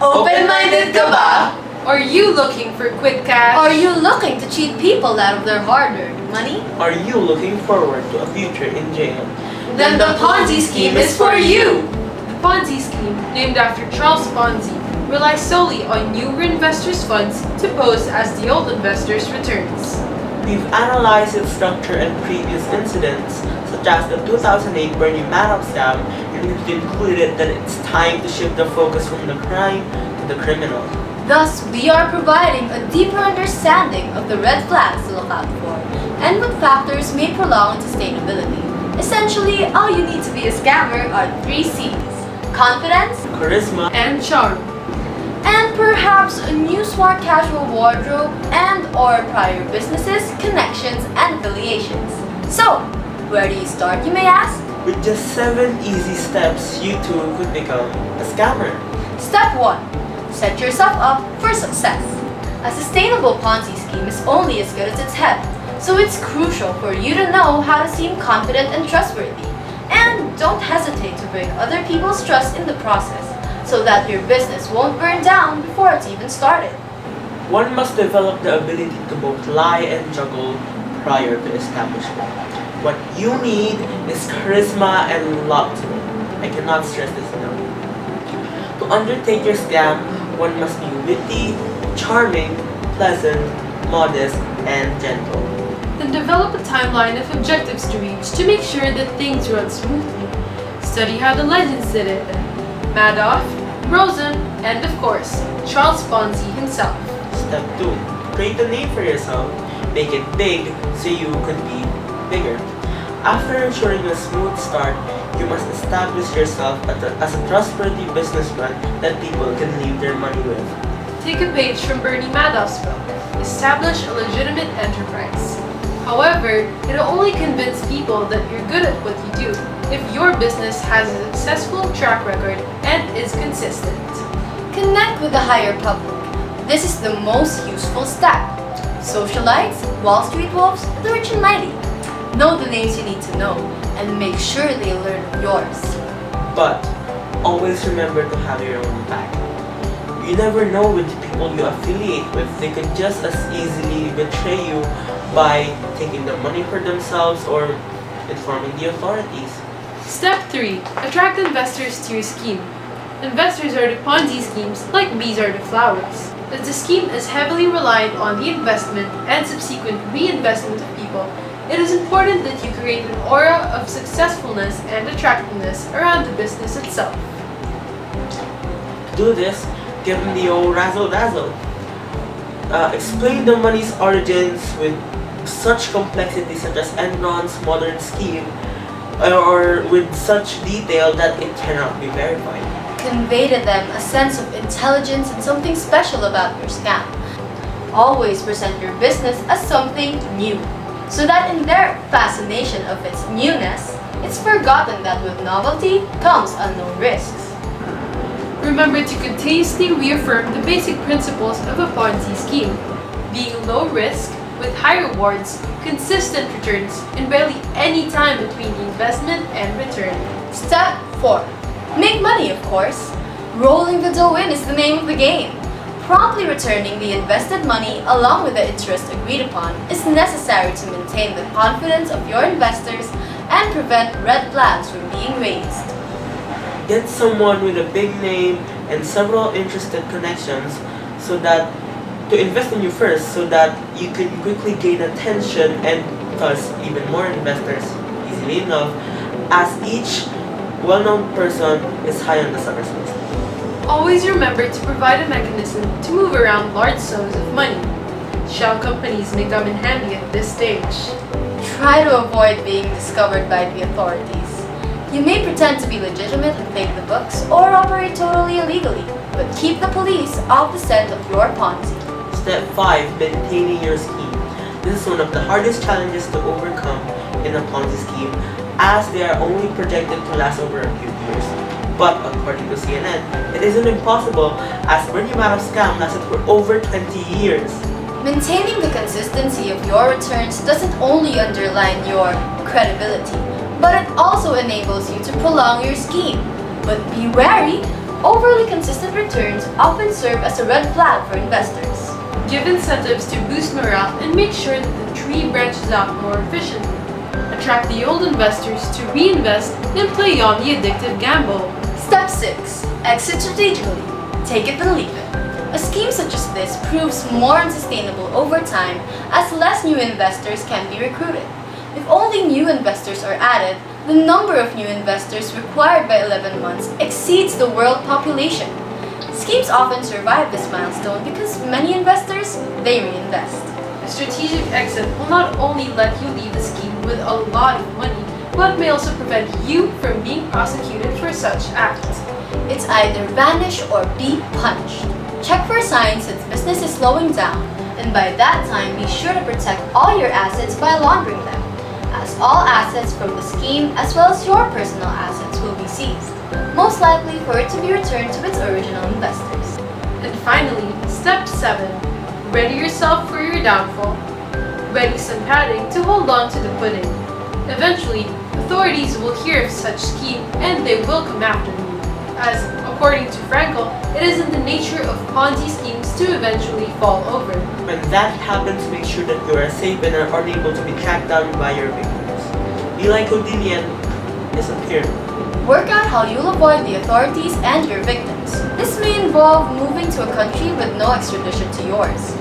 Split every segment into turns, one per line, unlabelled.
Open-minded ka ba?
Are you looking for quick cash?
Are you looking to cheat people out of their hard-earned money?
Are you looking forward to a future in jail?
Then the Ponzi scheme is for you!
The Ponzi scheme, named after Charles Ponzi, relies solely on newer investors' funds to pose as the old investors' returns.
We've analyzed its structure and previous incidents, such as the 2008 Bernie Madoff scam, and we've concluded that it's time to shift the focus from the crime to the criminal.
Thus, we are providing a deeper understanding of the red flags to look out for, and what factors may prolong sustainability. Essentially, all you need to be a scammer are 3 C's: confidence,
Charisma,
And charm.
and perhaps a new smart casual wardrobe and/or prior businesses, connections, and affiliations. So, where do you start, you may ask?
with just 7 easy steps, you too could become a scammer.
Step 1. Set yourself up for success. A sustainable Ponzi scheme is only as good as its head, so it's crucial for you to know how to seem confident and trustworthy. And don't hesitate to break other people's trust in the process, so that your business won't burn down before it's even started.
One must develop the ability to both lie and juggle prior to establishment. What you need is charisma and luck. I cannot stress this enough. To undertake your scam, one must be witty, charming, pleasant, modest, and gentle.
Then develop a timeline of objectives to reach to make sure that things run smoothly. Study how the legends did it. Madoff, Rosen, and of course, Charles Ponzi himself.
Step 2. Create a name for yourself. Make it big so you could be bigger. After ensuring a smooth start, you must establish yourself as a trustworthy businessman that people can leave their money with.
Take a page from Bernie Madoff's book. Establish a legitimate enterprise. However, it'll only convince people that you're good at what you do if your business has a successful track record and is consistent.
Connect with the higher public. This is the most useful step. Socialites, Wall Street wolves, the rich and mighty. Know the names you need to know, and make sure they learn of yours.
But always remember to have your own back. You never know with the people you affiliate with. They could just as easily betray you by taking the money for themselves or informing the authorities.
Step 3. Attract investors to your scheme. Investors are the Ponzi schemes like bees are the flowers. As the scheme is heavily reliant on the investment and subsequent reinvestment of people, it is important that you create an aura of successfulness and attractiveness around the business itself.
To do this, give them the old razzle-dazzle. Explain the money's origins with such complexity such as Enron's modern scheme, or with such detail that it cannot be verified.
Convey to them a sense of intelligence and something special about your scam. Always present your business as something new, so that in their fascination of its newness, it's forgotten that with novelty comes unknown risks.
Remember to continuously reaffirm the basic principles of a Ponzi scheme, being low risk, with high rewards, consistent returns, and barely any time between the investment and return.
Step 4. Make money, of course. Rolling the dough in is the name of the game. Promptly returning the invested money along with the interest agreed upon is necessary to maintain the confidence of your investors and prevent red flags from being raised.
Get someone with a big name and several interested connections to invest in you first, so that you can quickly gain attention and thus even more investors easily enough, as each well-known person is high on the sucker's list.
Always remember to provide a mechanism to move around large sums of money. Shell companies may come in handy at this stage.
Try to avoid being discovered by the authorities. You may pretend to be legitimate and fake the books or operate totally illegally, but keep the police off the scent of your Ponzi.
Step 5. Maintaining your scheme. This is one of the hardest challenges to overcome in a Ponzi scheme, as they are only projected to last over a few years. But according to CNN, it isn't impossible, as Bernie Madoff's scam lasted for over 20 years.
Maintaining the consistency of your returns doesn't only underline your credibility, but it also enables you to prolong your scheme. But be wary, Overly consistent returns often serve as a red flag for investors.
Give incentives to boost morale and make sure that the tree branches out more efficiently. Attract the old investors to reinvest and play on the addictive gamble.
Step 6. Exit strategically. Take it and leave it. A scheme such as this proves more unsustainable over time as less new investors can be recruited. If only new investors are added, the number of new investors required by 11 months exceeds the world population. Schemes often survive this milestone because many investors, they reinvest.
A strategic exit will not only let you leave the scheme with a lot of money, but may also prevent you from being prosecuted for such acts.
It's either vanish or be punished. Check for signs that business is slowing down, and by that time be sure to protect all your assets by laundering them, as all assets from the scheme as well as your personal assets will be seized, most likely for it to be returned to its original investors.
And finally, step 7. Ready yourself for your downfall. Ready some padding to hold on to the pudding. Eventually, authorities will hear of such scheme and they will come after you. As, according to Frankel, it is in the nature of Ponzi schemes to eventually fall over.
When that happens, make sure that you are safe and are unable to be tracked down by your victims. Be like Houdini and disappear.
Work out how you'll avoid the authorities and your victims. This may involve moving to a country with no extradition to yours.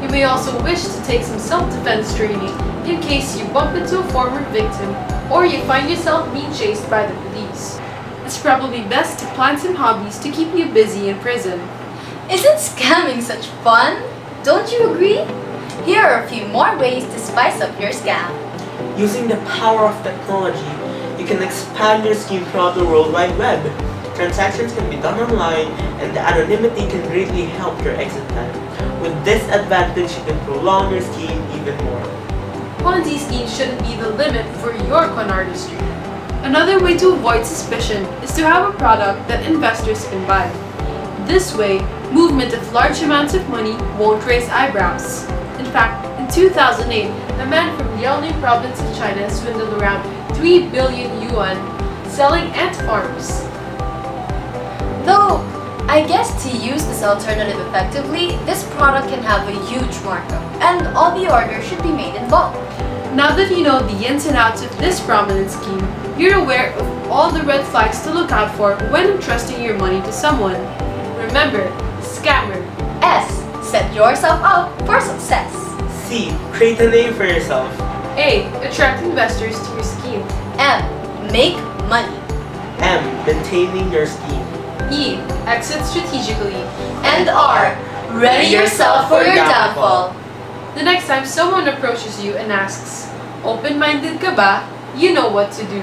You may also wish to take some self-defense training in case you bump into a former victim or you find yourself being chased by the police. It's probably best to plan some hobbies to keep you busy in prison.
Isn't scamming such fun? Don't you agree? Here are a few more ways to spice up your scam.
Using the power of technology, you can expand your scheme throughout the World Wide Web. Transactions can be done online, and the anonymity can greatly help your exit plan. With this advantage, you can prolong your scheme even more.
Ponzi schemes shouldn't be the limit for your con artistry. Another way to avoid suspicion is to have a product that investors can buy. This way, movement of large amounts of money won't raise eyebrows. In fact, in 2008, a man from Liaoning province of China swindled around 3 billion yuan selling ant farms.
Though, I guess to use this alternative effectively, this product can have a huge markup, and all the orders should be made in bulk.
Now that you know the ins and outs of this prominent scheme, you're aware of all the red flags to look out for when entrusting your money to someone. Remember, scammer.
S. Set yourself up for success.
C. Create a name for yourself.
A. Attract investors to your scheme.
M. Make money.
M. Maintaining your scheme.
E. Exit strategically.
And R. Ready yourself for your downfall.
The next time someone approaches you and asks, "Open-minded ka ba?" you know what to do.